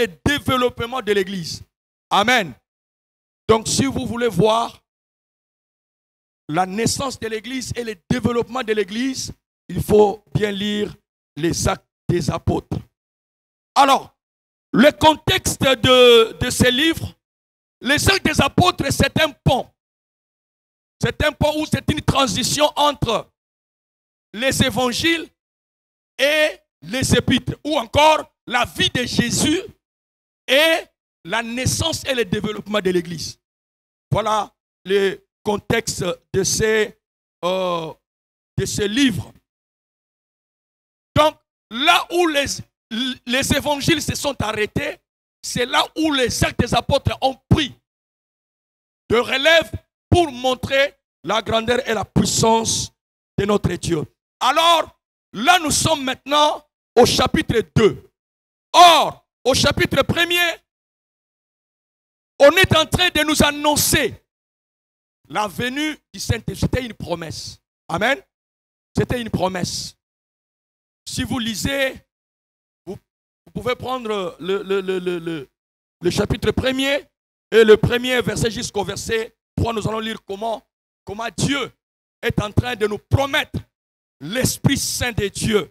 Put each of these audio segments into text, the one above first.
le développement de l'Église. Amen. Donc si vous voulez voir la naissance de l'Église et le développement de l'Église, il faut bien lire les Actes des Apôtres. Alors, le contexte de ces livres, les Actes des Apôtres, c'est un pont. C'est un pont où c'est une transition entre les évangiles et les épîtres, ou encore la vie de Jésus et la naissance et le développement de l'Église. Voilà le contexte de ces livres. Donc, là où les évangiles se sont arrêtés, c'est là où les Actes des Apôtres ont pris de relève pour montrer la grandeur et la puissance de notre Dieu. Alors, là nous sommes maintenant au chapitre 2. Or, au chapitre 1er, on est en train de nous annoncer la venue du Saint-Esprit. C'était une promesse. Amen. C'était une promesse. Si vous lisez, vous pouvez prendre le chapitre 1er et le premier verset jusqu'au verset 3. Nous allons lire comment Dieu est en train de nous promettre l'Esprit Saint de Dieu.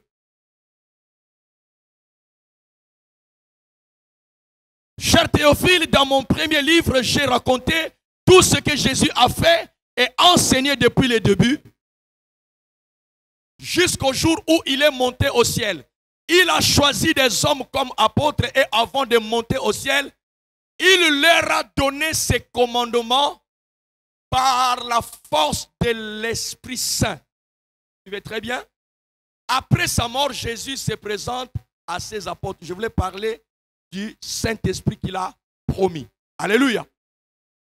Cher Théophile, dans mon premier livre, j'ai raconté tout ce que Jésus a fait et enseigné depuis le début, jusqu'au jour où il est monté au ciel. Il a choisi des hommes comme apôtres et avant de monter au ciel, il leur a donné ses commandements par la force de l'Esprit Saint. Vous suivez très bien? Après sa mort, Jésus se présente à ses apôtres. Je voulais parler du Saint-Esprit qu'il a promis. Alléluia.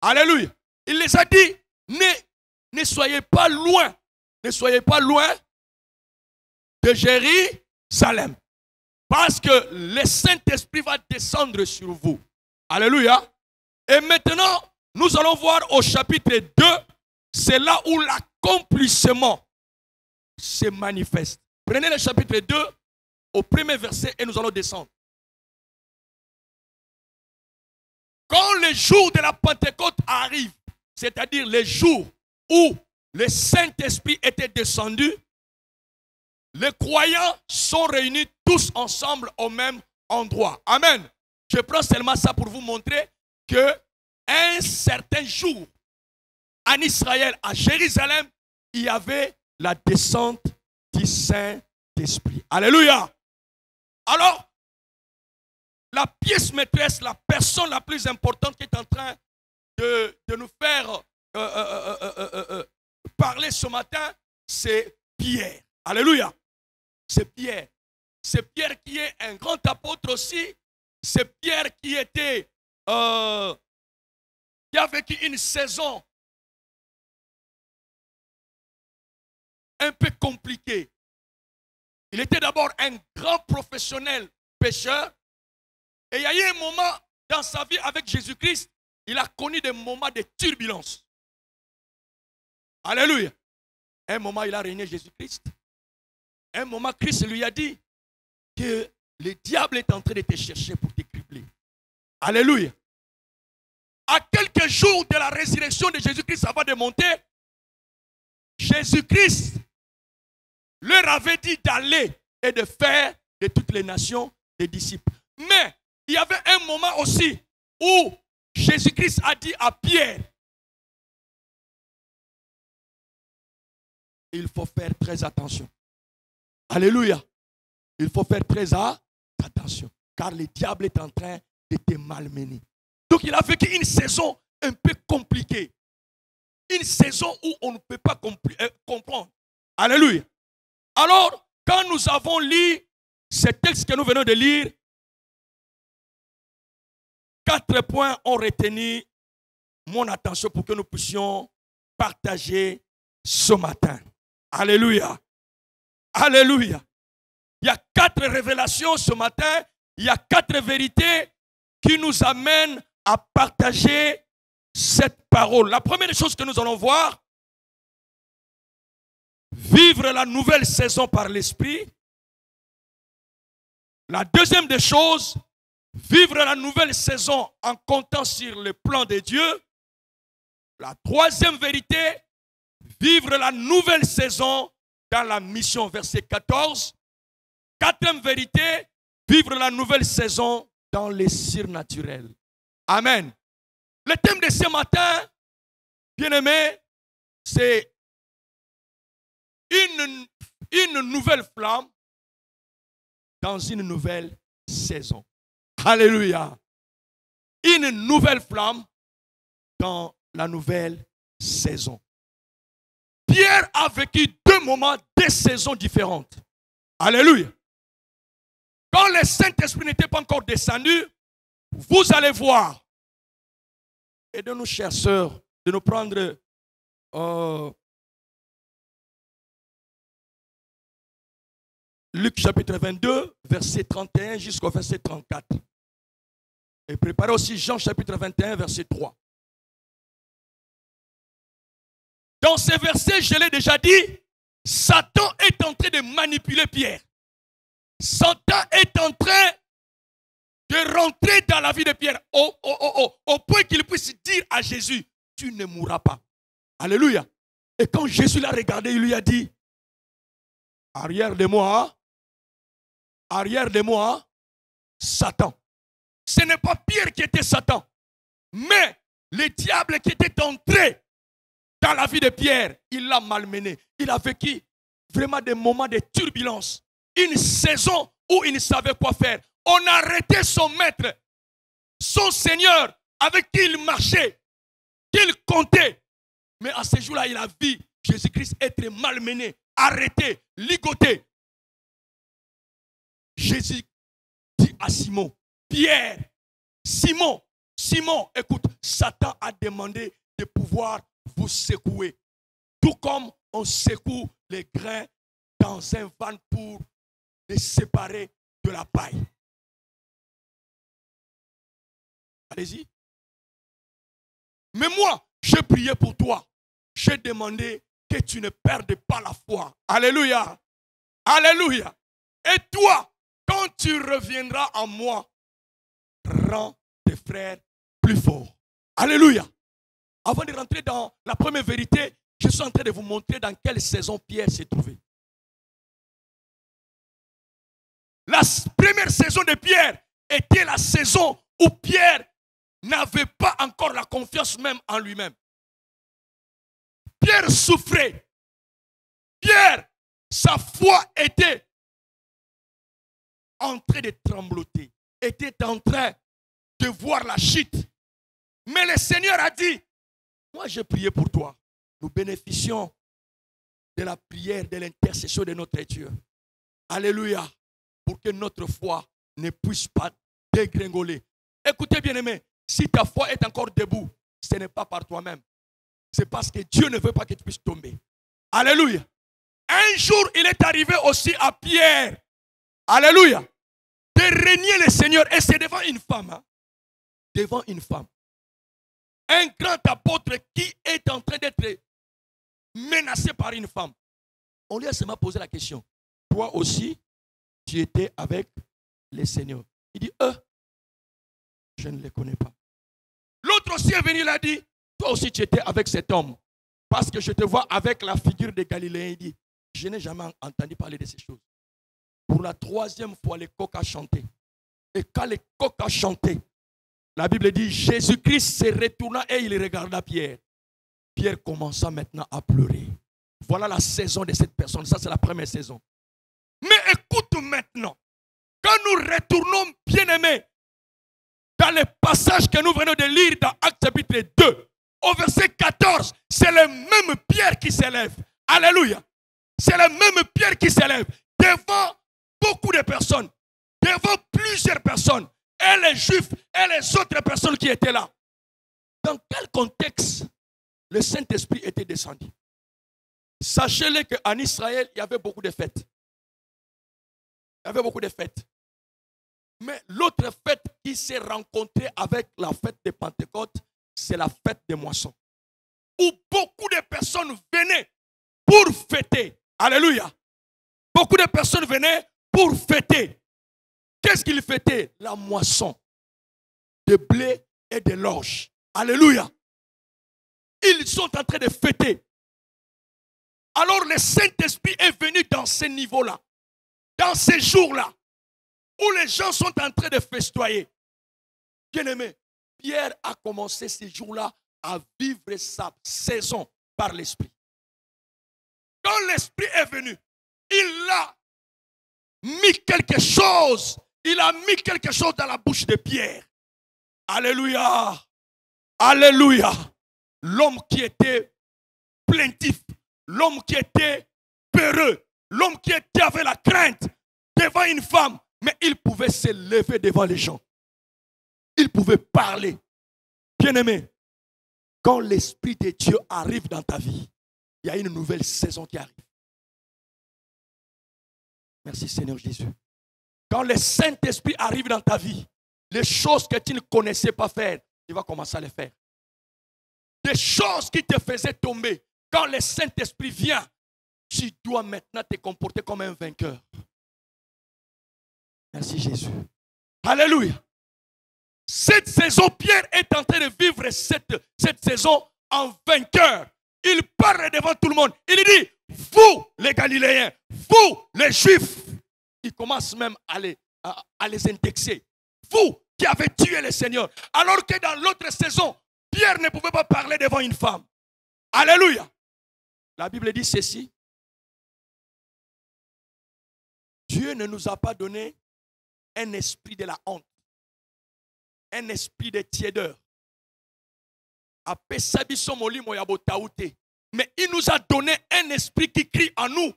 Alléluia. Il les a dit, ne soyez pas loin. Ne soyez pas loin de Jérusalem. Parce que le Saint-Esprit va descendre sur vous. Alléluia. Et maintenant, nous allons voir au chapitre 2, c'est là où l'accomplissement se manifeste. Prenez le chapitre 2 au premier verset et nous allons descendre. Quand le jour de la Pentecôte arrive, c'est-à-dire le jour où le Saint-Esprit était descendu, les croyants sont réunis tous ensemble au même endroit. Amen. Je prends seulement ça pour vous montrer que un certain jour, en Israël, à Jérusalem, il y avait la descente du Saint-Esprit. Alléluia. Alors, la pièce maîtresse, la personne la plus importante qui est en train de nous faire parler ce matin, c'est Pierre. Alléluia. C'est Pierre. C'est Pierre qui est un grand apôtre aussi. C'est Pierre qui était, qui a vécu une saison un peu compliquée. Il était d'abord un grand professionnel pécheur. Et il y a eu un moment dans sa vie avec Jésus-Christ, il a connu des moments de turbulence. Alléluia. Un moment, il a régné Jésus-Christ. Un moment, Christ lui a dit que le diable est en train de te chercher pour te cribler. Alléluia. À quelques jours de la résurrection de Jésus-Christ avant de monter, Jésus-Christ leur avait dit d'aller et de faire de toutes les nations des disciples. Mais il y avait un moment aussi où Jésus-Christ a dit à Pierre, il faut faire très attention. Alléluia. Il faut faire très attention. Car le diable est en train de te malmener. Donc il a vécu une saison un peu compliquée. Une saison où on ne peut pas comprendre. Alléluia. Alors, quand nous avons lu ce texte que nous venons de lire, 4 points ont retenu mon attention pour que nous puissions partager ce matin. Alléluia. Alléluia. Il y a 4 révélations ce matin. Il y a 4 vérités qui nous amènent à partager cette parole. La première chose que nous allons voir, vivre la nouvelle saison par l'Esprit. La deuxième des choses, vivre la nouvelle saison en comptant sur le plan de Dieu. La troisième vérité, vivre la nouvelle saison dans la mission, verset 14. Quatrième vérité, vivre la nouvelle saison dans les surnaturels. Amen. Le thème de ce matin, bien-aimé, c'est une nouvelle flamme dans une nouvelle saison. Alléluia. Une nouvelle flamme dans la nouvelle saison. Pierre a vécu deux moments, deux saisons différentes. Alléluia. Quand le Saint-Esprit n'était pas encore descendu, vous allez voir. Aidez-nous, chères sœurs, de nous prendre Luc chapitre 22, verset 31 jusqu'au verset 34. Et préparez aussi Jean chapitre 21, verset 3. Dans ces versets, je l'ai déjà dit, Satan est en train de manipuler Pierre. Satan est en train de rentrer dans la vie de Pierre au point qu'il puisse dire à Jésus, tu ne mourras pas. Alléluia. Et quand Jésus l'a regardé, il lui a dit, arrière de moi, Satan. Ce n'est pas Pierre qui était Satan, mais le diable qui était entré dans la vie de Pierre, il l'a malmené. Il a vécu vraiment des moments de turbulence. Une saison où il ne savait quoi faire. On a arrêté son maître, son Seigneur, avec qui il marchait, qu'il comptait. Mais à ce jour-là, il a vu Jésus-Christ être malmené, arrêté, ligoté. Jésus dit à Simon, Pierre, Simon, écoute, Satan a demandé de pouvoir vous secouer. Tout comme on secoue les grains dans un van pour les séparer de la paille. Allez-y. Mais moi, j'ai prié pour toi. J'ai demandé que tu ne perdes pas la foi. Alléluia. Alléluia. Et toi, quand tu reviendras en moi, rends tes frères plus forts. Alléluia. Avant de rentrer dans la première vérité, je suis en train de vous montrer dans quelle saison Pierre s'est trouvé. La première saison de Pierre était la saison où Pierre n'avait pas encore la confiance même en lui-même. Pierre souffrait. Pierre, sa foi était en train de trembloter, était en train de voir la chute. Mais le Seigneur a dit, moi j'ai prié pour toi. Nous bénéficions de la prière, de l'intercession de notre Dieu. Alléluia. Pour que notre foi ne puisse pas dégringoler. Écoutez bien aimé, si ta foi est encore debout, ce n'est pas par toi-même. C'est parce que Dieu ne veut pas que tu puisses tomber. Alléluia. Un jour, il est arrivé aussi à Pierre. Alléluia. De régner le Seigneur. Et c'est devant une femme. Hein? Devant une femme. Un grand apôtre qui est en train d'être menacé par une femme. On lui a seulement posé la question. Toi aussi, tu étais avec le Seigneur. Il dit, je ne les connais pas. L'autre aussi est venu, il a dit, toi aussi tu étais avec cet homme. Parce que je te vois avec la figure de Galiléen. Il dit, je n'ai jamais entendu parler de ces choses. Pour la troisième fois, le coq a chanté. Et quand le coq a chanté, la Bible dit, Jésus-Christ se retourna et il regarda Pierre. Pierre commença maintenant à pleurer. Voilà la saison de cette personne. Ça, c'est la première saison. Mais écoute maintenant, quand nous retournons, bien-aimés, dans le passage que nous venons de lire dans Actes chapitre 2, au verset 14, c'est le même Pierre qui s'élève. Alléluia. C'est le même Pierre qui s'élève devant beaucoup de personnes, devant plusieurs personnes, et les Juifs et les autres personnes qui étaient là. Dans quel contexte le Saint-Esprit était descendu? Sachez-le qu'en Israël, il y avait beaucoup de fêtes. Il y avait beaucoup de fêtes. Mais l'autre fête qui s'est rencontrée avec la fête de Pentecôte, c'est la fête des moissons. Où beaucoup de personnes venaient pour fêter. Alléluia. Beaucoup de personnes venaient pour fêter. Qu'est-ce qu'ils fêtaient? La moisson. de blé et de l'orge. Alléluia. Ils sont en train de fêter. Alors le Saint-Esprit est venu dans ce niveau-là, dans ces jours-là, où les gens sont en train de festoyer. Bien-aimé, Pierre a commencé ces jours-là à vivre sa saison par l'Esprit. Quand l'Esprit est venu, il a mis quelque chose. Il a mis quelque chose dans la bouche de Pierre. Alléluia. Alléluia. L'homme qui était plaintif, l'homme qui était peureux, l'homme qui avait la crainte devant une femme, mais il pouvait se lever devant les gens. Il pouvait parler. Bien-aimé, quand l'Esprit de Dieu arrive dans ta vie, il y a une nouvelle saison qui arrive. Merci Seigneur Jésus. Quand le Saint-Esprit arrive dans ta vie, les choses que tu ne connaissais pas faire, tu vas commencer à les faire. Des choses qui te faisaient tomber, quand le Saint-Esprit vient, tu dois maintenant te comporter comme un vainqueur. Merci Jésus. Alléluia. Cette saison, Pierre est en train de vivre cette saison en vainqueur. Il parle devant tout le monde. Il dit, vous les Galiléens, vous les Juifs. Il commence même à les indexer. Vous qui avez tué le Seigneur. Alors que dans l'autre saison, Pierre ne pouvait pas parler devant une femme. Alléluia. La Bible dit ceci. Dieu ne nous a pas donné un esprit de la honte. Un esprit de tiédeur. Mais il nous a donné un esprit qui crie en nous.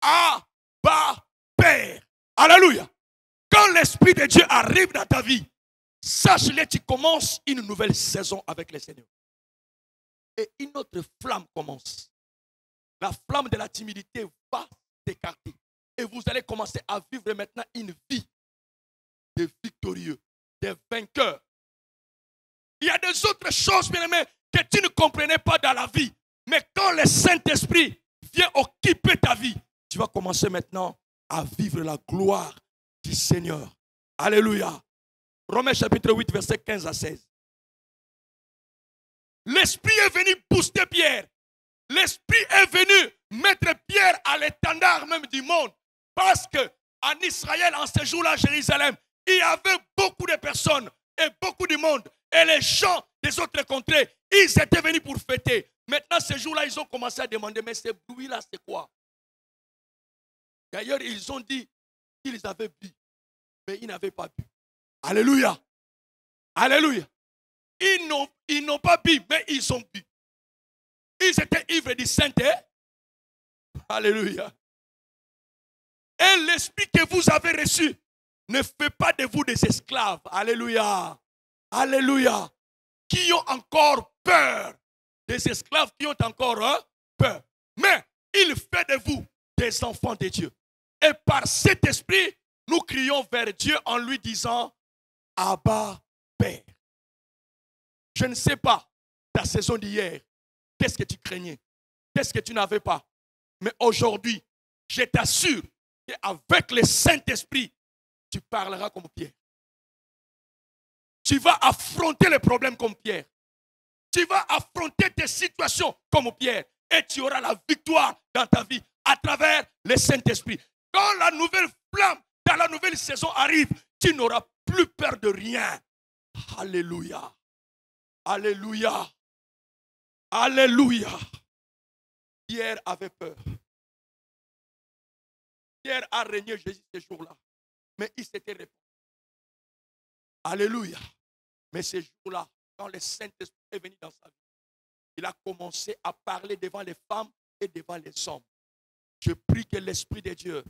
Abba, Père. Alléluia. Quand l'Esprit de Dieu arrive dans ta vie, sache-le, tu commences une nouvelle saison avec le Seigneur. Et une autre flamme commence. La flamme de la timidité va s'écarter. Et vous allez commencer à vivre maintenant une vie de victorieux, de vainqueurs. Il y a des autres choses, bien aimés, que tu ne comprenais pas dans la vie. Mais quand le Saint-Esprit vient occuper ta vie, tu vas commencer maintenant à vivre la gloire du Seigneur. Alléluia. Romains chapitre 8, verset 15 à 16. L'Esprit est venu booster Pierre. L'Esprit est venu mettre Pierre à l'étendard même du monde. Parce qu'en Israël, en ce jour-là, à Jérusalem, il y avait beaucoup de personnes et beaucoup de monde. Et les gens des autres contrées, ils étaient venus pour fêter. Maintenant, ce jour-là, ils ont commencé à demander, mais ce bruit-là, c'est quoi? D'ailleurs, ils ont dit qu'ils avaient bu, mais ils n'avaient pas bu. Alléluia. Alléluia. Ils n'ont pas bu, mais ils ont bu. Ils étaient ivres du Saint-Esprit. Alléluia. Et l'esprit que vous avez reçu ne fait pas de vous des esclaves. Alléluia. Alléluia. Qui ont encore peur. Des esclaves qui ont encore peur. Mais il fait de vous des enfants de Dieu. Et par cet esprit, nous crions vers Dieu en lui disant, Abba, Père. Je ne sais pas, ta saison d'hier, qu'est-ce que tu craignais? Qu'est-ce que tu n'avais pas? Mais aujourd'hui, je t'assure qu'avec le Saint-Esprit, tu parleras comme Pierre. Tu vas affronter les problèmes comme Pierre. Tu vas affronter tes situations comme Pierre. Et tu auras la victoire dans ta vie à travers le Saint-Esprit. Quand la nouvelle flamme dans la nouvelle saison arrive, tu n'auras plus peur de rien. Alléluia. Alléluia. Alléluia. Pierre avait peur. Pierre a régné Jésus ce jour-là. Mais il s'était répandu. Alléluia. Mais ce jour-là, quand le Saint-Esprit est venu dans sa vie, il a commencé à parler devant les femmes et devant les hommes. Je prie que l'Esprit de Dieu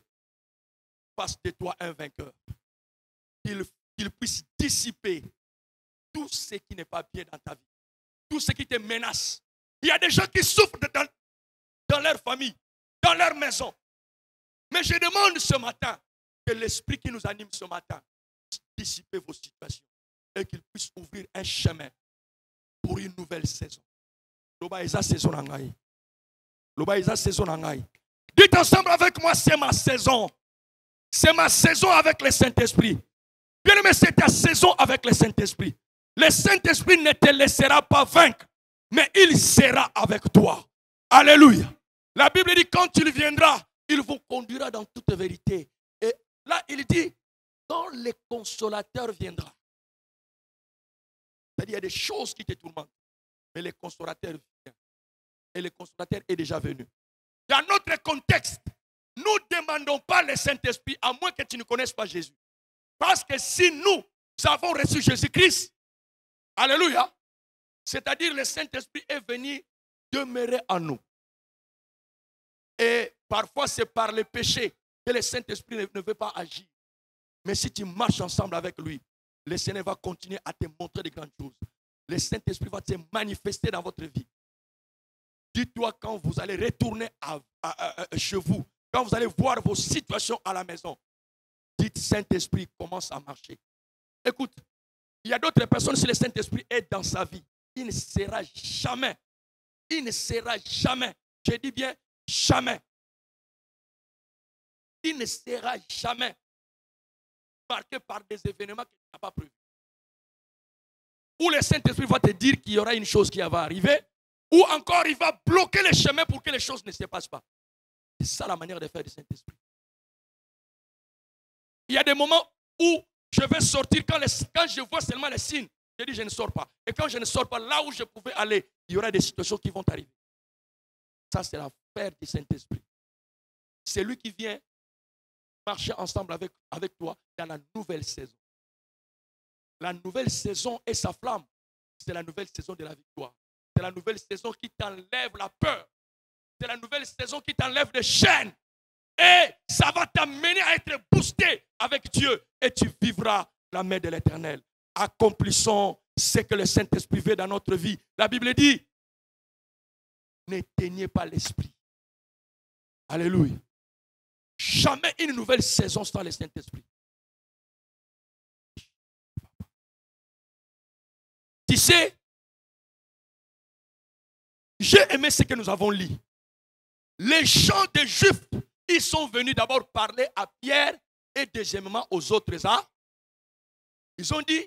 fasse de toi un vainqueur. Qu'il puisse dissiper tout ce qui n'est pas bien dans ta vie. Tout ce qui te menace. Il y a des gens qui souffrent dans leur famille, dans leur maison. Mais je demande ce matin que l'Esprit qui nous anime ce matin dissipe vos situations et qu'il puisse ouvrir un chemin pour une nouvelle saison. Dites ensemble avec moi, c'est ma saison. C'est ma saison avec le Saint-Esprit. Bien-aimé, c'est ta saison avec le Saint-Esprit. Le Saint-Esprit ne te laissera pas vaincre, mais il sera avec toi. Alléluia. La Bible dit, quand il viendra, il vous conduira dans toute vérité. Et là, il dit, quand le consolateur viendra, c'est-à-dire il y a des choses qui te tourmentent, mais le consolateur vient. Et le consolateur est déjà venu. Dans notre contexte, nous ne demandons pas le Saint-Esprit, à moins que tu ne connaisses pas Jésus. Parce que si nous avons reçu Jésus-Christ, alléluia, c'est-à-dire le Saint-Esprit est venu demeurer en nous. Et parfois c'est par le péché que le Saint-Esprit ne veut pas agir. Mais si tu marches ensemble avec lui, le Seigneur va continuer à te montrer de grandes choses. Le Saint-Esprit va se manifester dans votre vie. Dis-toi quand vous allez retourner chez vous, quand vous allez voir vos situations à la maison, dites Saint-Esprit commence à marcher. Écoute, il y a d'autres personnes, si le Saint-Esprit est dans sa vie, il ne sera jamais, je dis bien jamais, il ne sera jamais marqué par des événements qu'il n'a pas prévus. Ou le Saint-Esprit va te dire qu'il y aura une chose qui va arriver, ou encore il va bloquer les chemins pour que les choses ne se passent pas. C'est ça la manière de faire du Saint-Esprit. Il y a des moments où je vais sortir, quand je vois seulement les signes, je dis je ne sors pas. Et quand je ne sors pas, là où je pouvais aller, il y aura des situations qui vont arriver. Ça, c'est l'affaire du Saint-Esprit. C'est lui qui vient marcher ensemble avec toi dans la nouvelle saison. La nouvelle saison est sa flamme. C'est la nouvelle saison de la victoire. C'est la nouvelle saison qui t'enlève la peur. C'est la nouvelle saison qui t'enlève des chaînes. Et ça va t'amener à être boosté avec Dieu. Et tu vivras la main de l'Éternel. Accomplissons ce que le Saint-Esprit veut dans notre vie. La Bible dit, n'éteignez pas l'esprit. Alléluia. Jamais une nouvelle saison sans le Saint-Esprit. Tu sais, j'ai aimé ce que nous avons lu. Les gens des Juifs, ils sont venus d'abord parler à Pierre et deuxièmement aux autres. Ils ont dit,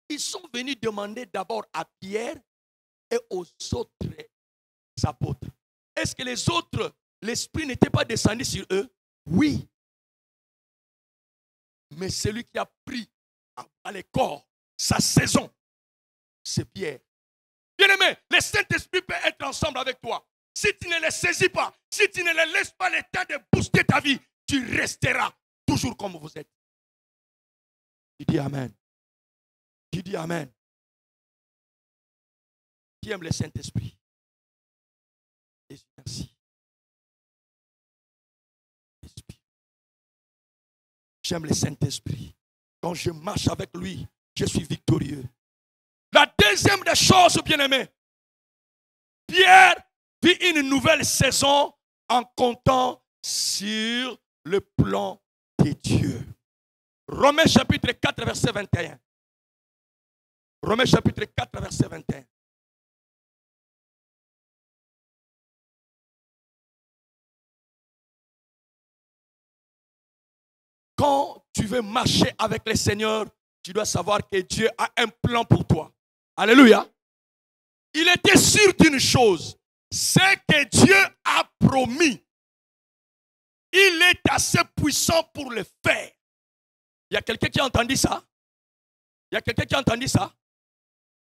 ils sont venus demander d'abord à Pierre et aux autres apôtres. Est-ce que les autres, l'Esprit n'était pas descendu sur eux? Oui. Mais celui qui a pris à l'écart sa saison, c'est Pierre. Bien-aimé, le Saint-Esprit peut être ensemble avec toi. Si tu ne le saisis pas, si tu ne le laisses pas le temps de booster ta vie, tu resteras toujours comme vous êtes. Tu dis Amen. Tu dis Amen. Qui aime le Saint-Esprit? Jésus, merci. J'aime le Saint-Esprit. Quand je marche avec lui, je suis victorieux. La deuxième des choses, bien-aimés, Pierre vit une nouvelle saison en comptant sur le plan de Dieu. Romains chapitre 4, verset 21. Romains chapitre 4, verset 21. Quand tu veux marcher avec le Seigneur, tu dois savoir que Dieu a un plan pour toi. Alléluia. Il était sûr d'une chose, c'est que Dieu a promis. Il est assez puissant pour le faire. Il y a quelqu'un qui a entendu ça? Il y a quelqu'un qui a entendu ça?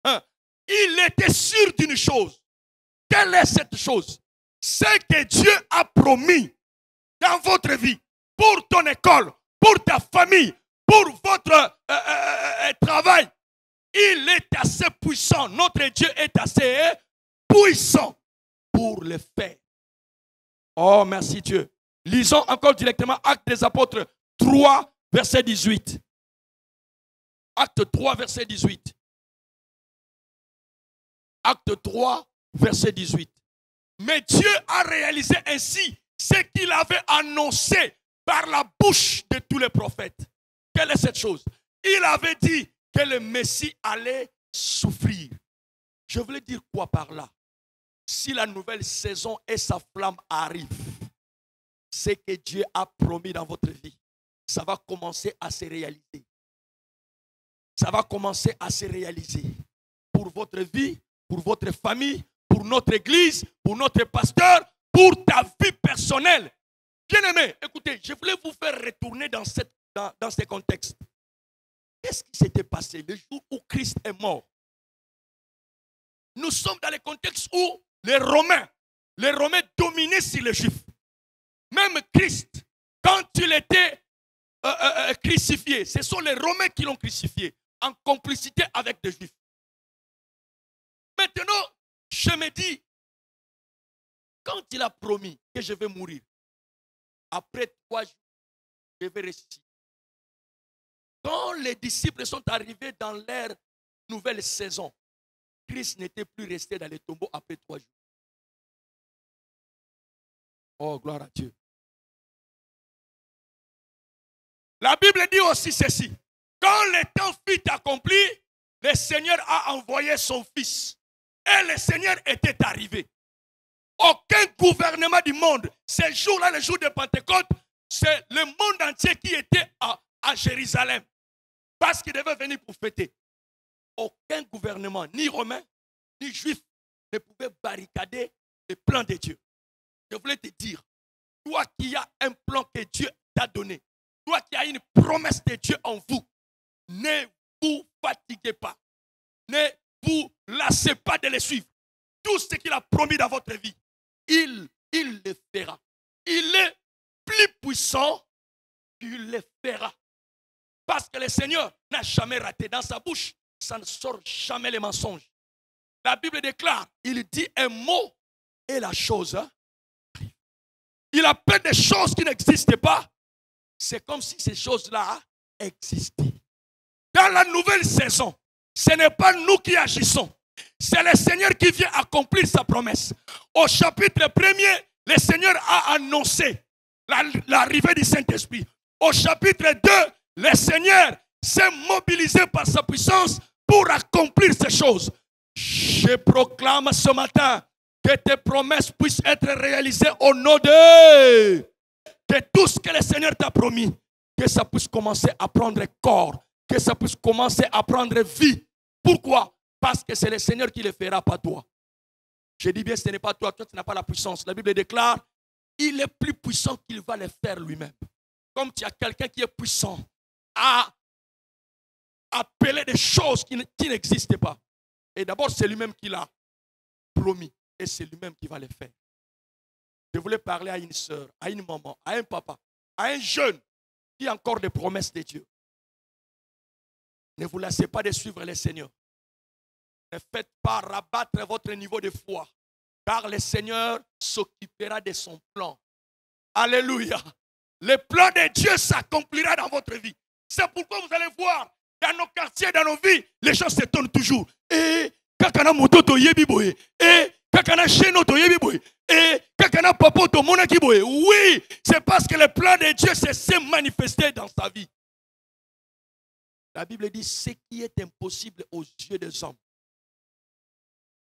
Hein? Il était sûr d'une chose. Quelle est cette chose? C'est que Dieu a promis dans votre vie, pour ton école, pour ta famille, pour votre travail. Il est assez puissant. Notre Dieu est assez puissant pour le faire. Oh, merci Dieu. Lisons encore directement Actes des Apôtres 3, verset 18. Acte 3, verset 18. Acte 3, verset 18. Mais Dieu a réalisé ainsi ce qu'il avait annoncé par la bouche de tous les prophètes. Quelle est cette chose? Il avait dit que le Messie allait souffrir. Je voulais dire quoi par là? Si la nouvelle saison et sa flamme arrivent, ce que Dieu a promis dans votre vie, ça va commencer à se réaliser. ça va commencer à se réaliser. Pour votre vie, pour votre famille, pour notre église, pour notre pasteur, pour ta vie personnelle. Bien-aimés, écoutez, je voulais vous faire retourner dans ce contexte. Qu'est-ce qui s'était passé le jour où Christ est mort? Nous sommes dans le contexte où les Romains dominaient sur les Juifs. Même Christ, quand il était crucifié, ce sont les Romains qui l'ont crucifié, en complicité avec les Juifs. Maintenant, je me dis, quand il a promis que je vais mourir, après 3 jours, je vais ressusciter. Quand les disciples sont arrivés dans leur nouvelle saison, Christ n'était plus resté dans les tombeaux après 3 jours. Oh, gloire à Dieu. La Bible dit aussi ceci. Quand le temps fut accompli, le Seigneur a envoyé son Fils. Et le Seigneur était arrivé. Aucun gouvernement du monde, ce jour-là, le jour de Pentecôte, c'est le monde entier qui était à Jérusalem. Parce qu'il devait venir pour fêter. Aucun gouvernement, ni romain, ni juif, ne pouvait barricader le plan de Dieu. Je voulais te dire, toi qui as un plan que Dieu t'a donné, toi qui as une promesse de Dieu en vous, ne vous fatiguez pas. Ne vous lassez pas de le suivre. Tout ce qu'il a promis dans votre vie, il le fera. Il est plus puissant qu'il le fera. Parce que le Seigneur n'a jamais raté. Dans sa bouche, ça ne sort jamais les mensonges. La Bible déclare, il dit un mot et la chose arrive. Il appelle des choses qui n'existent pas. C'est comme si ces choses-là existaient. Dans la nouvelle saison, ce n'est pas nous qui agissons. C'est le Seigneur qui vient accomplir sa promesse. Au chapitre 1er, le Seigneur a annoncé l'arrivée du Saint-Esprit. Au chapitre 2, le Seigneur s'est mobilisé par sa puissance pour accomplir ces choses. Je proclame ce matin que tes promesses puissent être réalisées au nom de... Que tout ce que le Seigneur t'a promis, que ça puisse commencer à prendre corps, que ça puisse commencer à prendre vie. Pourquoi? Parce que c'est le Seigneur qui le fera, pas toi. Je dis bien, ce n'est pas toi, toi tu n'as pas la puissance. La Bible déclare, il est plus puissant qu'il va le faire lui-même. Comme tu as quelqu'un qui est puissant à appeler des choses qui n'existent pas. Et d'abord, c'est lui-même qui l'a promis. Et c'est lui-même qui va le faire. Je voulais parler à une soeur, à une maman, à un papa, à un jeune qui a encore des promesses de Dieu. Ne vous laissez pas de suivre le Seigneur. Ne faites pas rabattre votre niveau de foi, car le Seigneur s'occupera de son plan. Alléluia. Le plan de Dieu s'accomplira dans votre vie. C'est pourquoi vous allez voir, dans nos quartiers, dans nos vies, les gens s'étonnent toujours. Et kakana moto to yebi boye. Et kakana cheno to yebi boye. Et kakana papo to monaki boye. Oui, c'est parce que le plan de Dieu s'est manifesté dans sa vie. La Bible dit, ce qui est impossible aux yeux des hommes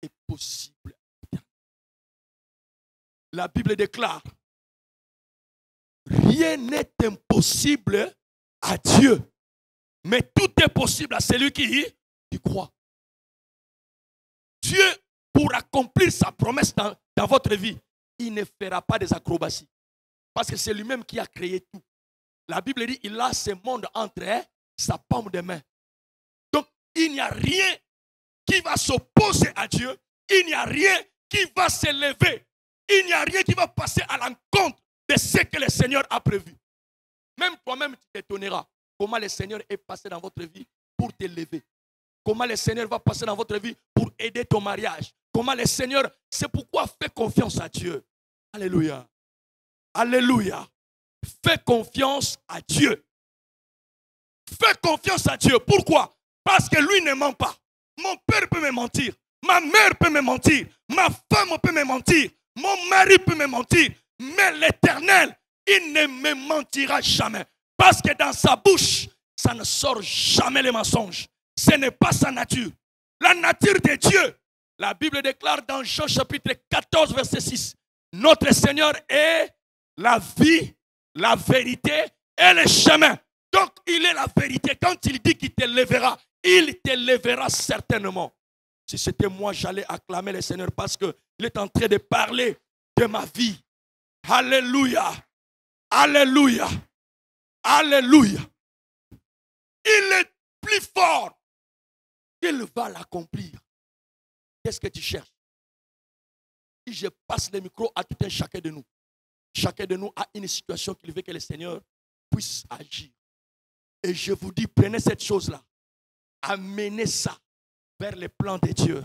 est possible. La Bible déclare, rien n'est impossible à Dieu. Mais tout est possible à celui qui croit. Dieu, pour accomplir sa promesse dans votre vie, il ne fera pas des acrobaties. Parce que c'est lui-même qui a créé tout. La Bible dit, il a ce monde entre sa paume de main. Donc, il n'y a rien qui va s'opposer à Dieu. Il n'y a rien qui va s'élever. Il n'y a rien qui va passer à l'encontre de ce que le Seigneur a prévu. Même toi-même, tu t'étonneras comment le Seigneur est passé dans votre vie pour t'élever. Comment le Seigneur va passer dans votre vie pour aider ton mariage. Comment le Seigneur, c'est pourquoi fais confiance à Dieu. Alléluia. Alléluia. Fais confiance à Dieu. Fais confiance à Dieu. Pourquoi? Parce que lui ne ment pas. Mon père peut me mentir. Ma mère peut me mentir. Ma femme peut me mentir. Mon mari peut me mentir. Mais l'Éternel, il ne me mentira jamais. Parce que dans sa bouche, ça ne sort jamais les mensonges. Ce n'est pas sa nature. La nature de Dieu. La Bible déclare dans Jean chapitre 14, verset 6. Notre Seigneur est la vie, la vérité et le chemin. Donc, il est la vérité. Quand il dit qu'il te lèvera, il t'élèvera certainement. Si c'était moi, j'allais acclamer le Seigneur parce qu'il est en train de parler de ma vie. Alléluia. Alléluia. Alléluia. Il est plus fort. Il va l'accomplir. Qu'est-ce que tu cherches? Si je passe le micro à tout un chacun de nous a une situation qu'il veut que le Seigneur puisse agir. Et je vous dis, prenez cette chose-là, amenez ça vers les plans de Dieu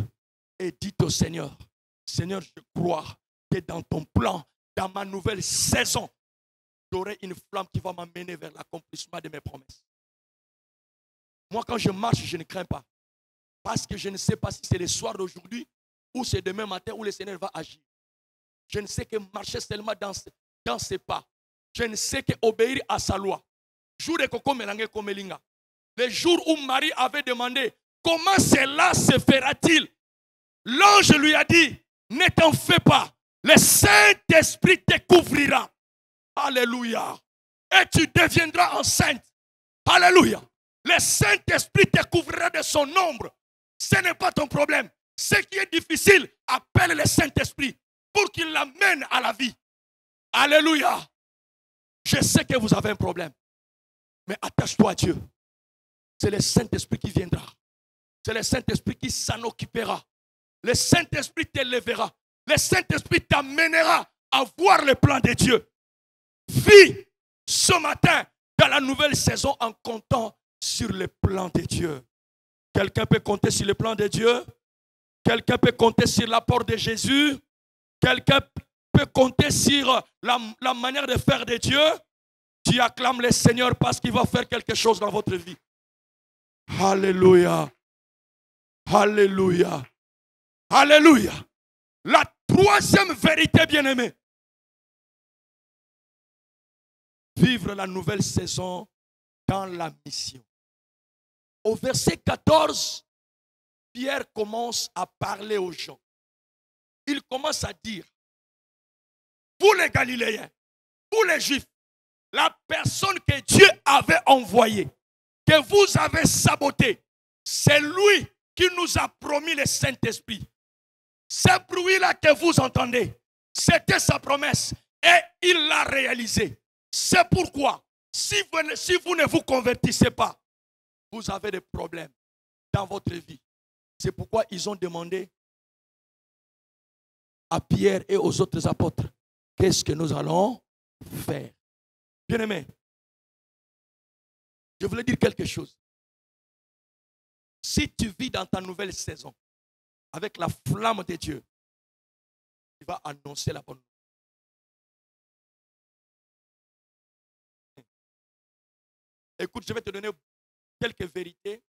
et dites au Seigneur, Seigneur, je crois que dans ton plan, dans ma nouvelle saison, j'aurai une flamme qui va m'amener vers l'accomplissement de mes promesses. Moi, quand je marche, je ne crains pas. Parce que je ne sais pas si c'est le soir d'aujourd'hui ou c'est demain matin où le Seigneur va agir. Je ne sais que marcher seulement dans ses pas. Je ne sais que obéir à sa loi. Jour de Koko Melangé Komelinga. Le jour où Marie avait demandé comment cela se fera-t-il? L'ange lui a dit, ne t'en fais pas. Le Saint-Esprit te couvrira. Alléluia. Et tu deviendras enceinte. Alléluia. Le Saint-Esprit te couvrira de son ombre. Ce n'est pas ton problème. Ce qui est difficile, appelle le Saint-Esprit pour qu'il l'amène à la vie. Alléluia. Je sais que vous avez un problème. Mais attache-toi à Dieu. C'est le Saint-Esprit qui viendra. C'est le Saint-Esprit qui s'en occupera. Le Saint-Esprit t'élèvera. Le Saint-Esprit t'amènera à voir le plan de Dieu. Vis ce matin dans la nouvelle saison en comptant sur le plan de Dieu. Quelqu'un peut compter sur le plan de Dieu? Quelqu'un peut compter sur l'apport de Jésus? Quelqu'un peut compter sur la manière de faire de Dieu? Tu acclames le Seigneur parce qu'il va faire quelque chose dans votre vie. Alléluia. Alléluia. Alléluia. La troisième vérité, bien-aimée. Vivre la nouvelle saison dans la mission. Au verset 14, Pierre commence à parler aux gens. Il commence à dire, vous les Galiléens, vous les Juifs, la personne que Dieu avait envoyée, que vous avez sabotée, c'est lui qui nous a promis le Saint-Esprit. Ce bruit-là que vous entendez, c'était sa promesse et il l'a réalisé. C'est pourquoi, si vous ne vous convertissez pas, vous avez des problèmes dans votre vie. C'est pourquoi ils ont demandé à Pierre et aux autres apôtres, qu'est-ce que nous allons faire? Bien-aimé, je voulais dire quelque chose. Si tu vis dans ta nouvelle saison avec la flamme de Dieu, tu vas annoncer la bonne nouvelle. Écoute, je vais te donner quelques vérités.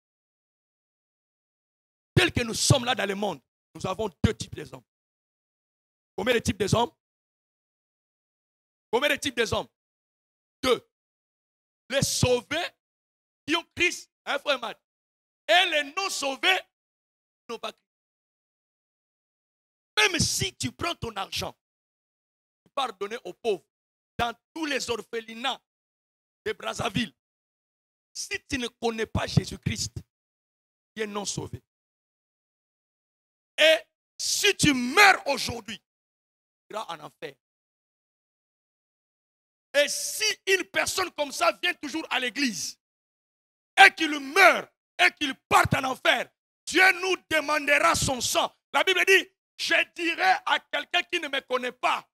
Tel que nous sommes là dans le monde, nous avons deux types des hommes. Combien de types des hommes? Combien de types des hommes? Deux. Les sauvés qui ont Christ, un frère mal. Et les non sauvés qui n'ont pas Christ. Même si tu prends ton argent, tu pars donner aux pauvres dans tous les orphelinats de Brazzaville. Si tu ne connais pas Jésus-Christ, tu es non sauvé. Et si tu meurs aujourd'hui, tu iras en enfer. Et si une personne comme ça vient toujours à l'église et qu'il meurt et qu'il parte en enfer, Dieu nous demandera son sang. La Bible dit, je dirai à quelqu'un qui ne me connaît pas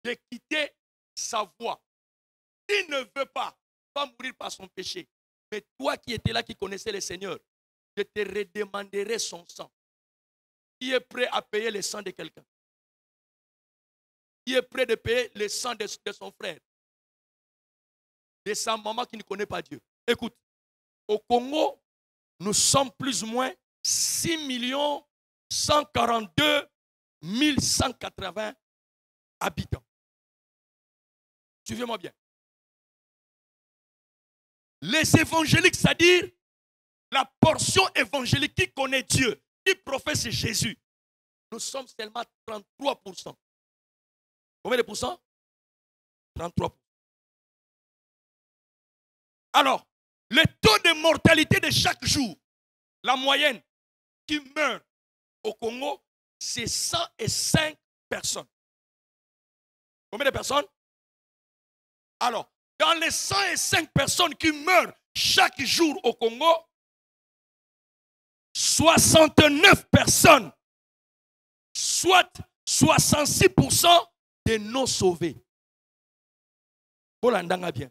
de quitter sa voie. Il ne veut pas mourir par son péché. Mais toi qui étais là, qui connaissais le Seigneur, je te redemanderai son sang. Qui est prêt à payer le sang de quelqu'un? Qui est prêt de payer le sang de son frère? De sa maman qui ne connaît pas Dieu. Écoute, au Congo, nous sommes plus ou moins 6 142 180 habitants. Suivez-moi bien. Les évangéliques, c'est-à-dire la portion évangélique qui connaît Dieu, qui professe Jésus, nous sommes seulement 33%. Combien de pourcents? 33%. Alors, le taux de mortalité de chaque jour, la moyenne qui meurt au Congo, c'est 105 personnes. Combien de personnes? Alors, dans les 105 personnes qui meurent chaque jour au Congo, 69 personnes, soit 66% de non sauvés. Pour l'endanga bien.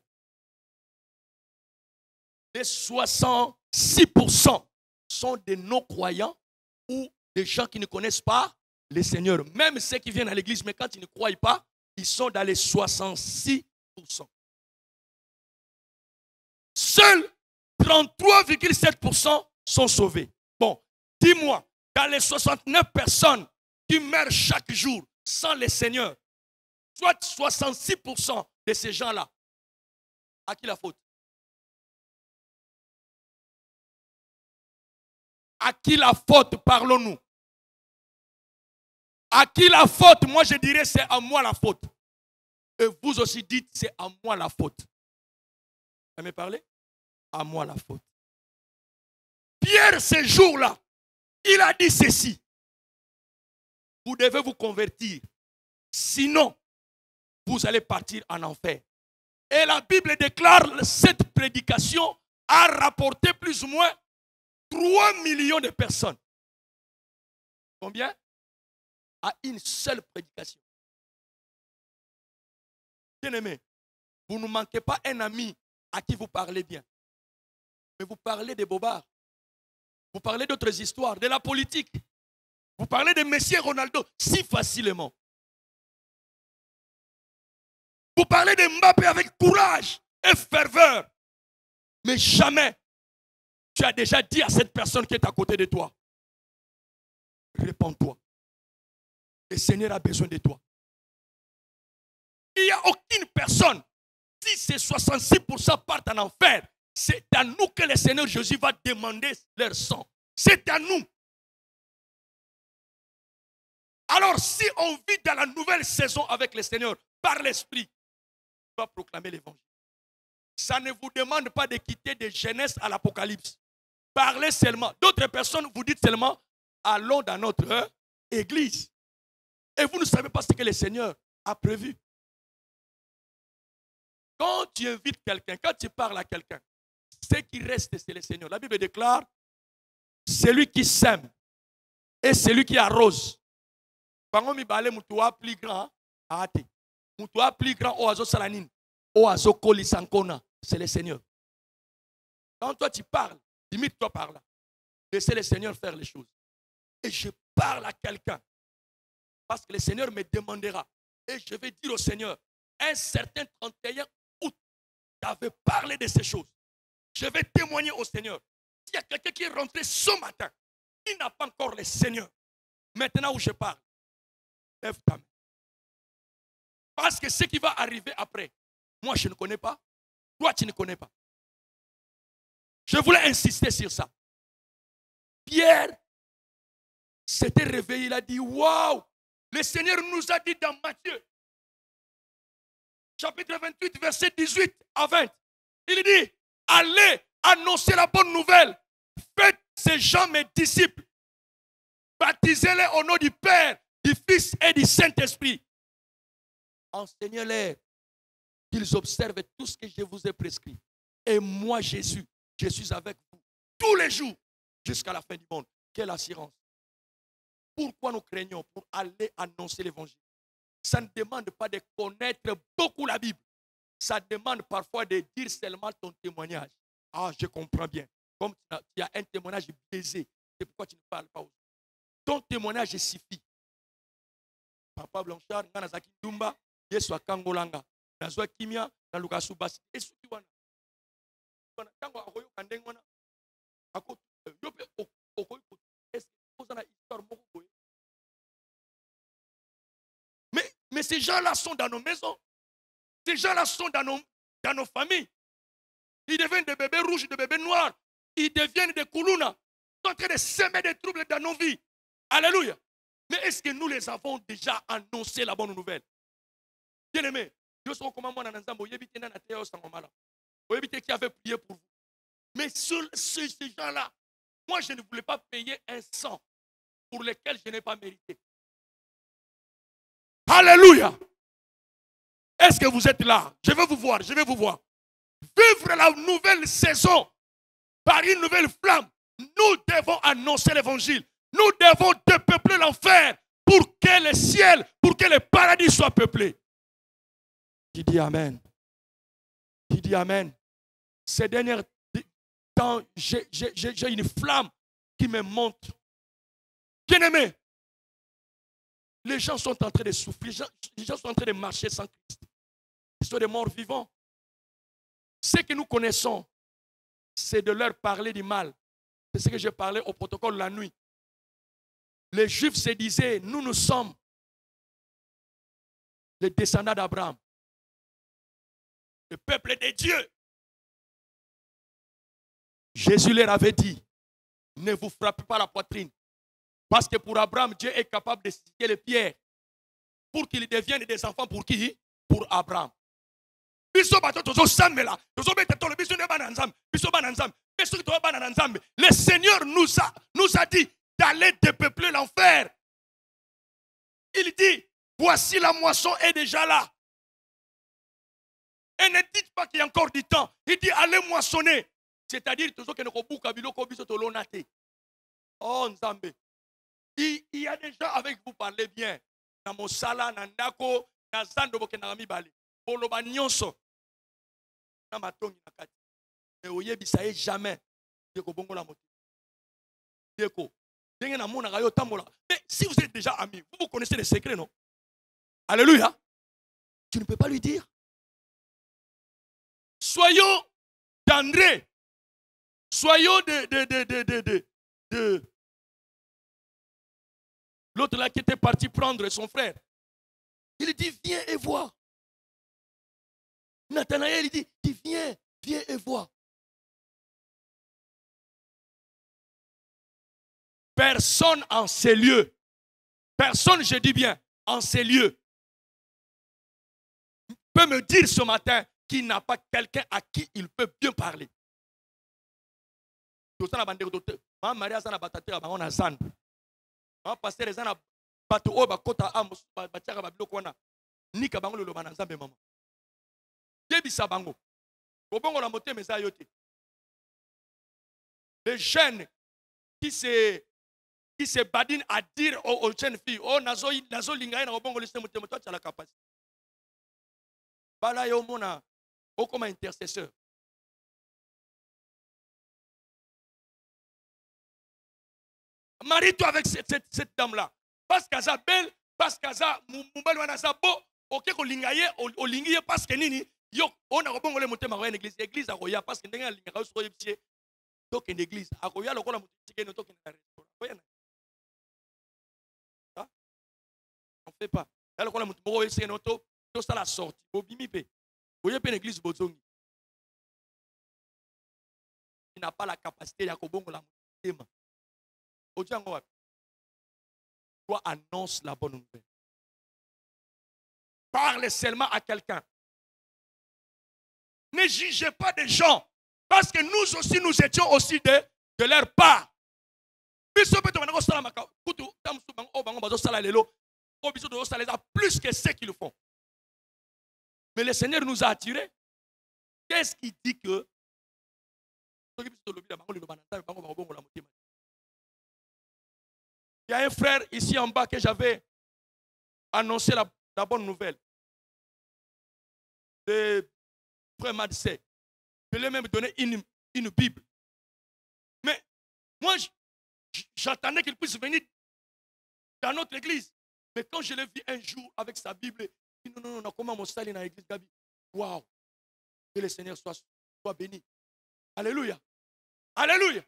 Les 66% sont des non-croyants ou des gens qui ne connaissent pas le Seigneur. Même ceux qui viennent à l'église, mais quand ils ne croient pas, ils sont dans les 66%. Seuls 33,7% sont sauvés. Bon, dis-moi, dans les 69 personnes qui meurent chaque jour sans le Seigneur, soit 66% de ces gens-là, à qui la faute? À qui la faute, parlons-nous? À qui la faute? Moi je dirais c'est à moi la faute. Et vous aussi dites c'est à moi la faute. Vous aimez parler? À moi la faute. Pierre, ce jour-là, il a dit ceci. Vous devez vous convertir. Sinon, vous allez partir en enfer. Et la Bible déclare cette prédication a rapporté plus ou moins 3 millions de personnes. Combien? À une seule prédication. Bien-aimé, vous ne manquez pas un ami à qui vous parlez bien. Mais vous parlez des bobards. Vous parlez d'autres histoires, de la politique. Vous parlez de Messi et Ronaldo si facilement. Vous parlez de Mbappé avec courage et ferveur. Mais jamais tu as déjà dit à cette personne qui est à côté de toi, réponds-toi. Le Seigneur a besoin de toi. Il n'y a aucune personne, si ces 66% partent en enfer, c'est à nous que le Seigneur Jésus va demander leur sang. C'est à nous. Alors si on vit dans la nouvelle saison avec le Seigneur, par l'Esprit, on va proclamer l'évangile. Ça ne vous demande pas de quitter de Genèse à l'Apocalypse. Parlez seulement. D'autres personnes vous dites seulement, allons dans notre église. Et vous ne savez pas ce que le Seigneur a prévu. Quand tu invites quelqu'un, quand tu parles à quelqu'un, ce qui reste, c'est le Seigneur. La Bible déclare, celui qui sème et celui qui arrose. Quand mi balé mutua plus grand, ate. Mutua plus grand oazo salanine, oazo kolisankona, c'est le Seigneur. Quand toi tu parles, limite-toi par là. Laissez le Seigneur faire les choses. Et je parle à quelqu'un. Parce que le Seigneur me demandera. Et je vais dire au Seigneur, un certain 31 août, tu avais parlé de ces choses. Je vais témoigner au Seigneur. S'il y a quelqu'un qui est rentré ce matin, il n'a pas encore le Seigneur. Maintenant où je parle, lève ta main. Parce que ce qui va arriver après, moi je ne connais pas, toi tu ne connais pas. Je voulais insister sur ça. Pierre s'était réveillé, il a dit, waouh, le Seigneur nous a dit dans Matthieu, chapitre 28, verset 18 à 20, il dit, allez annoncer la bonne nouvelle, faites ces gens mes disciples, baptisez-les au nom du Père, du Fils et du Saint-Esprit. Enseignez-les qu'ils observent tout ce que je vous ai prescrit. Et moi, Jésus, je suis avec vous tous les jours jusqu'à la fin du monde. Quelle assurance. Pourquoi nous craignons? Pour aller annoncer l'évangile. Ça ne demande pas de connaître beaucoup la Bible. Ça demande parfois de dire seulement ton témoignage. Ah, je comprends bien. Comme tu as un témoignage biaisé, c'est pourquoi tu ne parles pas aussi. Ton témoignage suffit. Papa Blanchard, Nanazaki Dumba, Yesu Akangolanga, Nazwa Kimia, Nalukasu Basi. Et ce qui wana. Tango akoyo kandengwana. Ako yope okoyo. Est-ce que vous avez une histoire beaucoup? Mais ces gens-là sont dans nos maisons. Ces gens-là sont dans nos familles. Ils deviennent des bébés rouges, des bébés noirs. Ils deviennent des koulouna. Ils sont en train de semer des troubles dans nos vies. Alléluia. Mais est-ce que nous les avons déjà annoncé la bonne nouvelle? Bien-aimé, Dieu soit comment moi dans Nzambo, yebite na teo sangomala. Oyebite qui avait prié pour vous. Mais sur ces gens-là, moi, je ne voulais pas payer un sang pour lequel je n'ai pas mérité. Alléluia. Est-ce que vous êtes là? Je vais vous voir, je vais vous voir. Vivre la nouvelle saison par une nouvelle flamme. Nous devons annoncer l'évangile. Nous devons dépeupler l'enfer pour que le ciel, pour que le paradis soit peuplé. Qui dit Amen? Qui dit Amen? Ces derniers temps, j'ai une flamme qui me monte. Bien-aimé, les gens sont en train de souffrir. Les gens sont en train de marcher sans Christ. Ils sont des morts vivants. Ce que nous connaissons, c'est de leur parler du mal. C'est ce que j'ai parlé au protocole la nuit. Les Juifs se disaient, nous sommes les descendants d'Abraham. Le peuple de Dieu. Jésus leur avait dit, ne vous frappez pas la poitrine. Parce que pour Abraham, Dieu est capable de citer les pierres pour qu'ils deviennent des enfants pour qui? Pour Abraham. Le Seigneur nous a dit d'aller dépeupler l'enfer. Il dit, voici la moisson est déjà là. Et ne dites pas qu'il y a encore du temps. Il dit, allez moissonner. C'est-à-dire, oh, Nzambe. Il y a des gens avec vous parlez bien. Namosala, Nandako, Nazando, Bokenami Bali. Boloba Nyonso. Namatongi Nakati. Et Oyebi, ça est jamais. Deko Bongo la moto. Deko. Mais si vous êtes déjà amis, vous connaissez les secrets, non? Alléluia. Tu ne peux pas lui dire. Soyons d'André. Soyons de l'autre là qui était parti prendre son frère. Il dit, viens et vois. Nathanaël, il dit, viens et vois. Personne en ces lieux, personne, je dis bien, en ces lieux, peut me dire ce matin qu'il n'a pas quelqu'un à qui il peut bien parler. Pasteur les ana bato o bakota amos batiaka babiloko wana nika bango le loba na nzambe mama yebisa bango obongo la motema eza yo te. Les jeunes qui se badinent à dire aux jeunes filles oh nazo linga na obongo le motema toi tu as la capacité bala yo mona o comme intercesseur. Marie-toi avec cette dame-là. Parce qu'elle est belle, parce qu'elle est beau, ok, qu'on lingaye, on lingaye parce que nini, yo, on a rebond le monter ma église, église à Roya, parce que n'enga lingaye sur le donc une église, à Roya, le rôle à monter, no token restaurant. On fait pas. Là le rôle à monter, bon, c'est noto, tout ça la sortie, bobimi pe, voyez pas une église bozongi. Il n'a pas la capacité à kobongo la monter. Toi annonce la bonne nouvelle. Parle seulement à quelqu'un. Ne jugez pas des gens. Parce que nous aussi, nous étions aussi de leur part. Plus que ce qu'ils font. Mais le Seigneur nous a attirés. Qu'est-ce qui dit que il y a un frère ici en bas que j'avais annoncé la bonne nouvelle. Le frère Madissé. Je lui ai même donné une Bible. Mais moi, j'attendais qu'il puisse venir dans notre église. Mais quand je l'ai vu un jour avec sa Bible, il dit non, comment mon salut dans l'église Gabi? Waouh! Que le Seigneur soit béni. Alléluia. Alléluia.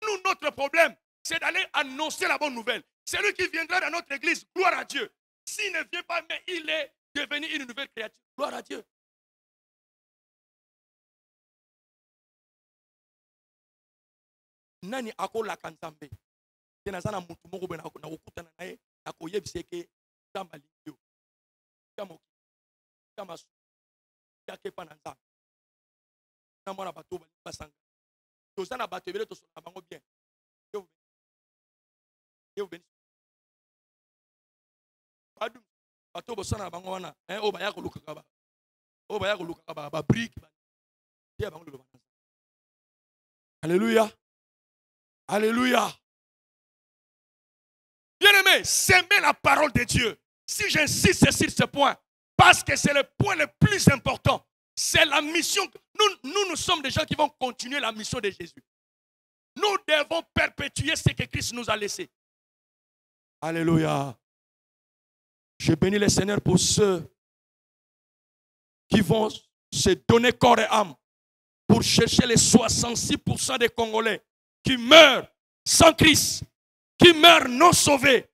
Nous, notre problème, c'est d'aller annoncer la bonne nouvelle. Celui qui viendra dans notre église, gloire à Dieu. S'il ne vient pas, mais il est devenu une nouvelle créature. Gloire à Dieu. Nani akola kanzambe. Tenazana mutu moko na okutana naye akoyebiseke tamba liyo. Kama yake pa na nzambe. Na mwana bato basanga. Tous en abattu, bien. Dieu vous bénisse. Bato bosana bango wana o baya ko luka ba o baya ko luka ba brick dia bango le. Alléluia. Alléluia. Bien-aimé, s'aimer la parole de Dieu. Si j'insiste sur ce point, parce que c'est le point le plus important, c'est la mission. Nous sommes des gens qui vont continuer la mission de Jésus. Nous devons perpétuer ce que Christ nous a laissé. Alléluia. Je bénis le Seigneur pour ceux qui vont se donner corps et âme pour chercher les 66% des Congolais qui meurent sans Christ, qui meurent non sauvés.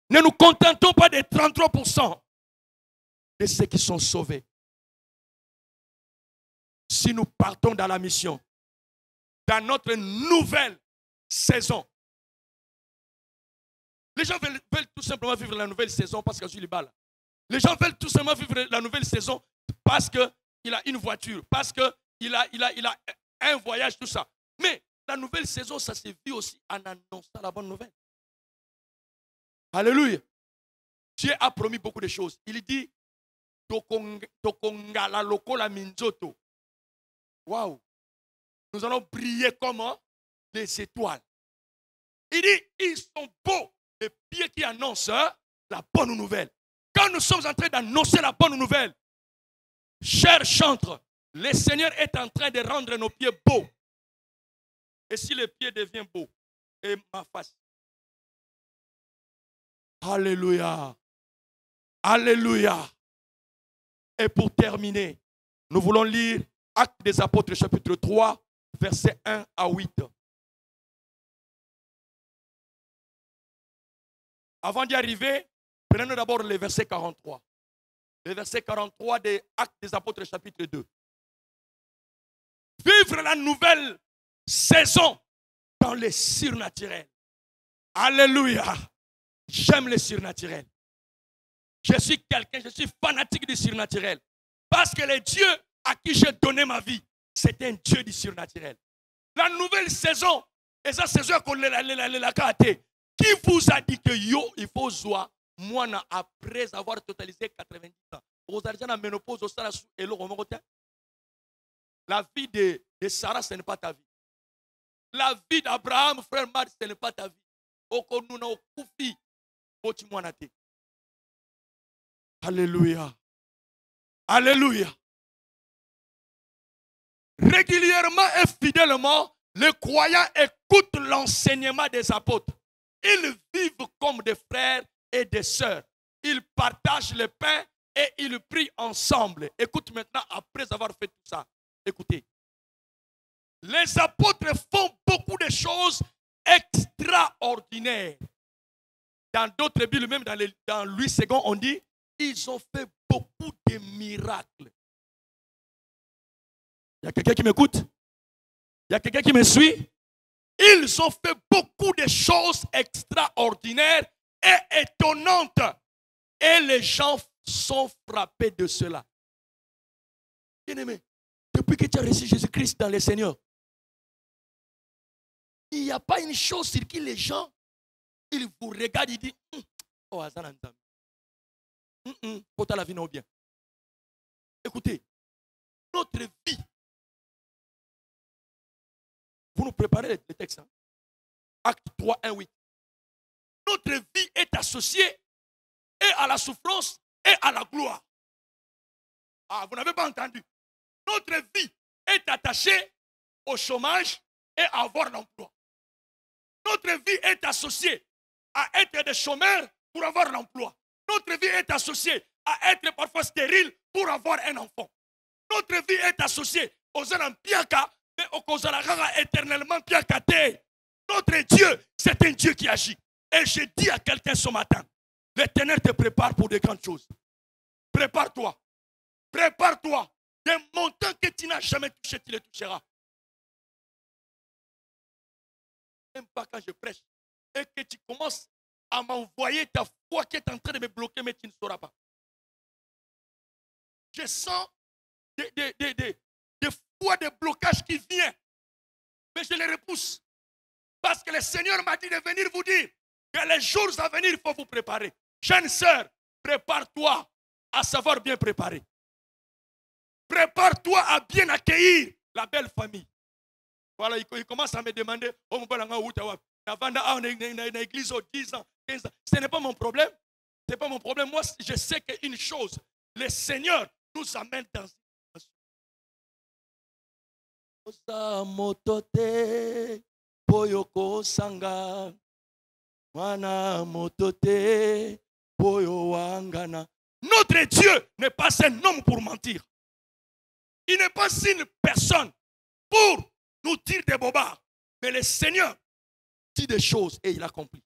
Ne nous contentons pas des 33% de ceux qui sont sauvés. Si nous partons dans la mission, dans notre nouvelle saison, les gens veulent tout simplement vivre la nouvelle saison parce que je suis libre. Les gens veulent tout simplement vivre la nouvelle saison parce qu'il a une voiture, parce qu'il a un voyage, tout ça. Mais la nouvelle saison, ça se vit aussi en annonçant la bonne nouvelle. Alléluia. Dieu a promis beaucoup de choses. Il dit, Tokongala lokola minzoto. Waouh. Nous allons briller comme les étoiles. Il dit, ils sont beaux, les pieds qui annoncent la bonne nouvelle. Quand nous sommes en train d'annoncer la bonne nouvelle, chers chantres, le Seigneur est en train de rendre nos pieds beaux. Et si les pieds deviennent beaux, et ma face. Alléluia. Alléluia. Et pour terminer, nous voulons lire Actes des Apôtres, chapitre 3, versets 1 à 8. Avant d'y arriver, prenons d'abord le verset 43. Le verset 43 des Actes des Apôtres, chapitre 2. Vivre la nouvelle saison dans le surnaturel. Alléluia. J'aime le surnaturel. Je suis fanatique du surnaturel. Parce que le Dieu à qui j'ai donné ma vie, c'est un Dieu du surnaturel. La nouvelle saison, et ça saison qu'on l'a gâté. Qui vous a dit que il faut jouer moi après avoir totalisé 90 ans? Vous avez la ménopause au Sarah et le la vie de Sarah, ce n'est pas ta vie. La vie d'Abraham, frère Marc, ce n'est pas ta vie. Alléluia. Alléluia. Régulièrement et fidèlement, les croyants écoutent l'enseignement des apôtres. Ils vivent comme des frères et des sœurs. Ils partagent le pain et ils prient ensemble. Écoute maintenant, après avoir fait tout ça, écoutez. Les apôtres font beaucoup de choses extraordinaires. Dans d'autres Bibles, même dans Louis II, on dit, ils ont fait beaucoup de miracles. Il y a quelqu'un qui m'écoute? Il y a quelqu'un qui me suit? Ils ont fait beaucoup de choses extraordinaires et étonnantes. Et les gens sont frappés de cela. Bien-aimé, depuis que tu as reçu Jésus-Christ dans le Seigneur, il n'y a pas une chose sur qui les gens, ils vous regardent, ils disent, oh, Azan pour la vie non bien. Écoutez, notre vie, vous nous préparez les textes. Hein? Acte 3, 1, 8. Notre vie est associée et à la souffrance et à la gloire. Ah, vous n'avez pas entendu. Notre vie est attachée au chômage et à avoir l'emploi. Notre vie est associée à être des chômeurs pour avoir l'emploi. Notre vie est associée à être parfois stérile pour avoir un enfant. Notre vie est associée aux Anampiaka, mais aux Anampiaka éternellement piakaté. Notre Dieu, c'est un Dieu qui agit. Et je dis à quelqu'un ce matin, l'Éternel te prépare pour de grandes choses. Prépare-toi. Prépare-toi. Des montants que tu n'as jamais touchés, tu les toucheras. Même pas quand je prêche. Et que tu commences à m'envoyer ta foi qui est en train de me bloquer, mais tu ne sauras pas. Je sens des fois de blocage qui viennent. Mais je les repousse. Parce que le Seigneur m'a dit de venir vous dire que les jours à venir, il faut vous préparer. Jeune sœur, prépare-toi à savoir bien préparer. Prépare-toi à bien accueillir la belle famille. Voilà, il commence à me demander, oh, avant dans l'église 10 ans, 15 ans. Ce n'est pas mon problème. Ce n'est pas mon problème. Moi, je sais qu'une chose, le Seigneur nous amène dans une situation. Notre Dieu n'est pas un homme pour mentir. Il n'est pas une personne pour nous dire des bobards. Mais le Seigneur dit des choses et il accomplit.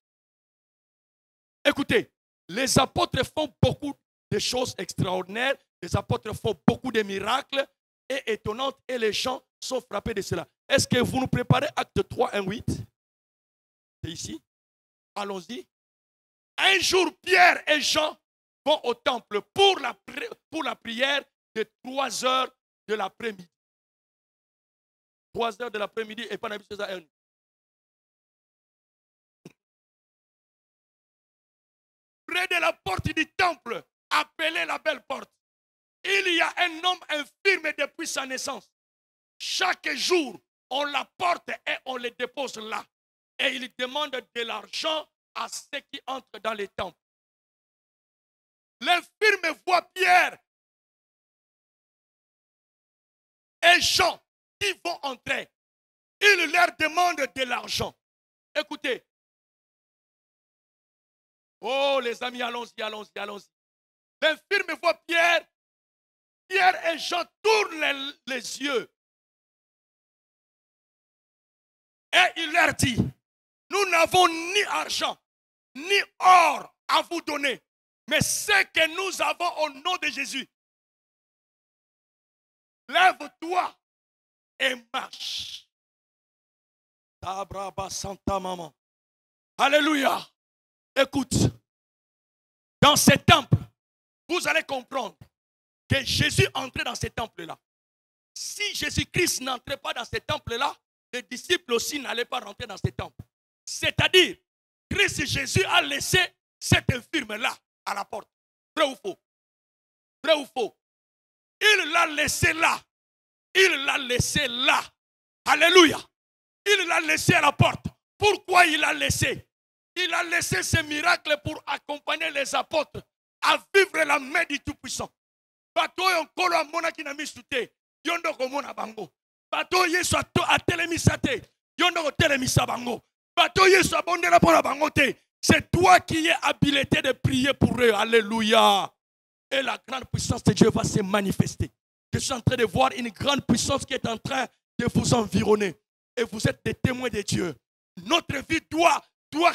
Écoutez, les apôtres font beaucoup de choses extraordinaires. Les apôtres font beaucoup de miracles et étonnantes et les gens sont frappés de cela. Est-ce que vous nous préparez Acte 3, 1, 8? C'est ici. Allons-y. Un jour, Pierre et Jean vont au temple pour la prière de 3 heures de l'après-midi. 3 heures de l'après-midi et pas d'habitude à 1. Près de la porte du temple, appelée la belle porte, il y a un homme infirme depuis sa naissance. Chaque jour, on l'apporte et on le dépose là. Et il demande de l'argent à ceux qui entrent dans les temples. L'infirme voit Pierre et Jean qui vont entrer. Il leur demande de l'argent. Écoutez. Oh les amis, allons-y, allons-y, allons-y. L'infirme voit Pierre. Pierre et Jean tournent les yeux. Et il leur dit, nous n'avons ni argent, ni or à vous donner, mais ce que nous avons au nom de Jésus. Lève-toi et marche. Tabraba Santa Maman. Alléluia. Écoute, dans ce temple, vous allez comprendre que Jésus entrait dans ce temple-là. Si Jésus-Christ n'entrait pas dans ce temple-là, les disciples aussi n'allaient pas rentrer dans ce temple. C'est-à-dire, Christ Jésus a laissé cet infirme-là à la porte. Vrai ou faux? Vrai ou faux? Il l'a laissé là. Il l'a laissé là. Alléluia. Il l'a laissé à la porte. Pourquoi il l'a laissé? Il a laissé ce miracle pour accompagner les apôtres à vivre la main du Tout-Puissant. Bato yonkolo amona ki na misute. Yondo komona bango. Bato yesu atelemisate. Yondo ko telemisa bango. Bato yesu abondela pona bango te. C'est toi qui es habilité de prier pour eux. Alléluia. Et la grande puissance de Dieu va se manifester. Je suis en train de voir une grande puissance qui est en train de vous environner. Et vous êtes des témoins de Dieu. Notre vie doit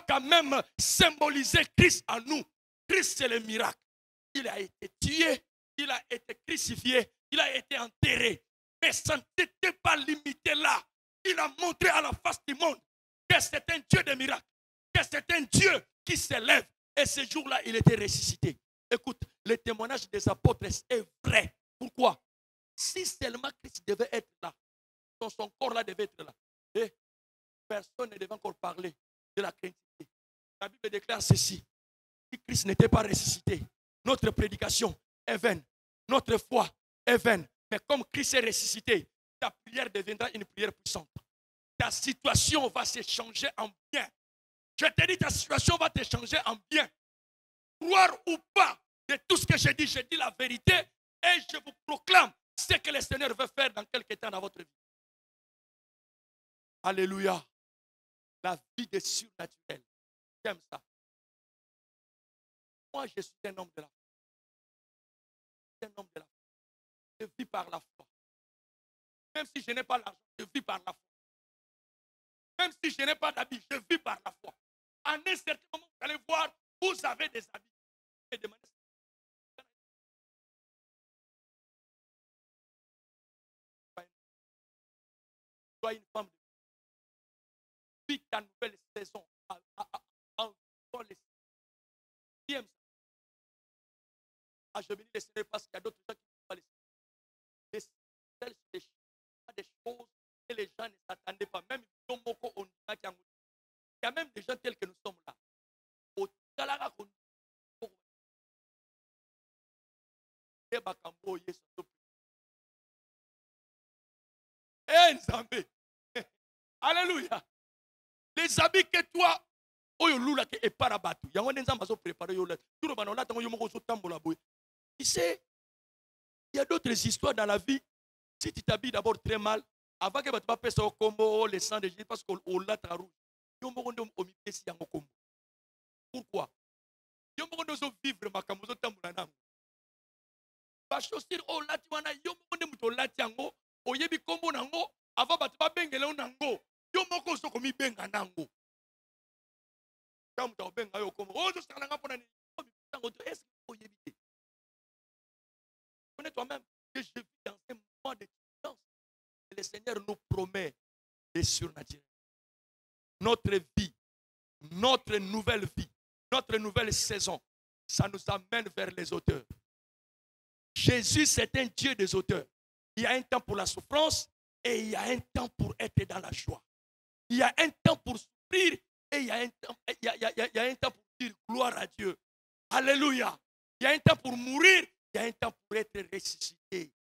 quand même symboliser Christ en nous. Christ, c'est le miracle. Il a été tué, il a été crucifié, il a été enterré. Mais ça n'était pas limité là. Il a montré à la face du monde que c'est un Dieu de miracles, que c'est un Dieu qui s'élève. Et ce jour-là, il était ressuscité. Écoute, le témoignage des apôtres est vrai. Pourquoi? Si seulement Christ devait être là, son corps-là devait être là, et personne ne devait encore parler de la chrétienté. La Bible déclare ceci. Si Christ n'était pas ressuscité, notre prédication est vaine. Notre foi est vaine. Mais comme Christ est ressuscité, ta prière deviendra une prière puissante. Ta situation va se changer en bien. Je te dis, ta situation va te changer en bien. Croire ou pas de tout ce que je dis la vérité et je vous proclame ce que le Seigneur veut faire dans quelques temps dans votre vie. Alléluia. La vie des surnaturels. J'aime ça. Moi, je suis un homme de la foi. Je suis un homme de la foi. Je vis par la foi. Même si je n'ai pas l'argent, je vis par la foi. Même si je n'ai pas d'habits, je vis par la foi. À un certain moment, vous allez voir, vous avez des habits. Et demandez. Sois une femme de vis ta nouvelle saison dans les qui aiment ça. Ah, je me dis, laissez-le parce qu'il y a d'autres gens qui ne peuvent pas laisser. Des choses que les gens ne s'attendaient pas. Même Alléluia. Les habits que toi, tu sais, il y a d'autres histoires dans la vie. Si tu t'habilles d'abord très mal, avant que tu ne fasses au combo, le sang de Jésus, parce qu'on l'a rouge. Pourquoi? Yo mo ndo zo vivre makambo zo tambola nango. Ba chaussure o lati wana yo mo ndo muto lati yango, oyebi kombo nango, avant batu ba bengele nango. Yo moko zo komi benga nango. Comme tu benga yo kombo, oh zo sala nga pona ni. Est-ce que oyebi te? Connais toi-même que je vis dans un moment de silence. Et le Seigneur nous promet des surnaturels. Notre vie, notre nouvelle vie, notre nouvelle saison, ça nous amène vers les auteurs. Jésus, c'est un Dieu des auteurs. Il y a un temps pour la souffrance et il y a un temps pour être dans la joie. Il y a un temps pour souffrir et il y a un temps pour dire gloire à Dieu. Alléluia. Il y a un temps pour mourir, il y a un temps pour être ressuscité.